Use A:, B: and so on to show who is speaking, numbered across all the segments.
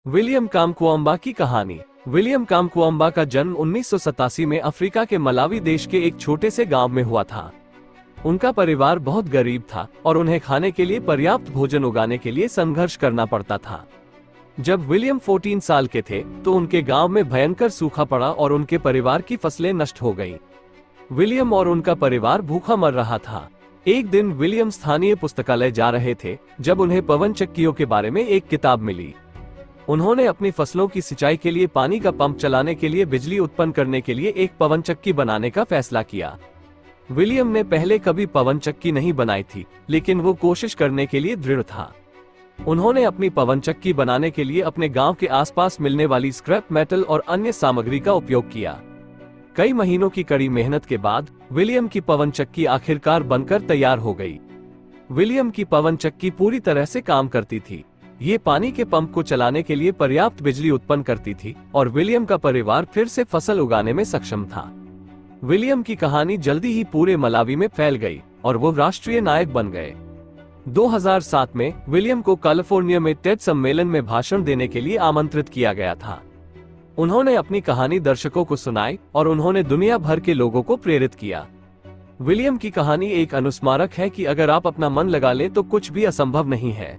A: William कामकुआम्बा की कहानी। William कामकुआम्बा का जन्म 1987 में अफ्रीका के मलावी देश के एक छोटे से गांव में हुआ था। उनका परिवार बहुत गरीब था और उन्हें खाने के लिए पर्याप्त भोजन उगाने के लिए संघर्ष करना पड़ता था। जब विलियम 14 साल के थे तो उनके गांव में भयंकर सूखा पड़ा और उनके परिवार की फसलें नष्ट हो गईं। विलियम और उनका परिवार भूखा मर रहा था। एक दिन विलियम स्थानीय पुस्तकालय जा रहे थे जब उन्हें पवन चक्कियों के बारे में एक किताब मिली। उन्होंने अपनी फसलों की सिंचाई के लिए पानी का पंप चलाने के लिए बिजली उत्पन्न करने के लिए एक पवन चक्की बनाने का फैसला किया। विलियम ने पहले कभी पवन चक्की नहीं बनाई थी, लेकिन वो कोशिश करने के लिए दृढ़ था। उन्होंने अपनी पवन चक्की बनाने के लिए अपने गांव के आसपास मिलने वाली स्क्रैप मेटल और अन्य सामग्री का उपयोग किया। कई महीनों की कड़ी मेहनत के बाद विलियम की पवन चक्की आखिरकार बनकर तैयार हो गई। विलियम की पवन चक्की पूरी तरह से काम करती थी। ये पानी के पंप को चलाने के लिए पर्याप्त बिजली उत्पन्न करती थी और विलियम का परिवार फिर से फसल उगाने में सक्षम था। विलियम की कहानी जल्दी ही पूरे मलावी में फैल गई और वो राष्ट्रीय नायक बन गए। 2007 में विलियम को कैलिफोर्निया में टेड सम्मेलन में भाषण देने के लिए आमंत्रित किया गया था। उन्होंने अपनी कहानी दर्शकों को सुनाई और उन्होंने दुनिया भर के लोगों को प्रेरित किया। विलियम की कहानी एक अनुस्मारक है कि अगर आप अपना मन लगा लें तो कुछ भी असंभव नहीं है।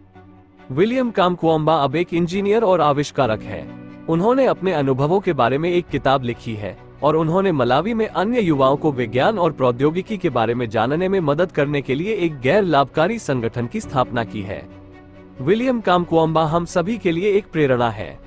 A: विलियम कामकुआम्बा अब एक इंजीनियर और आविष्कारक है। उन्होंने अपने अनुभवों के बारे में एक किताब लिखी है और उन्होंने मलावी में अन्य युवाओं को विज्ञान और प्रौद्योगिकी के बारे में जानने में मदद करने के लिए एक गैर लाभकारी संगठन की स्थापना की है। विलियम कामकुआम्बा हम सभी के लिए एक प्रेरणा है।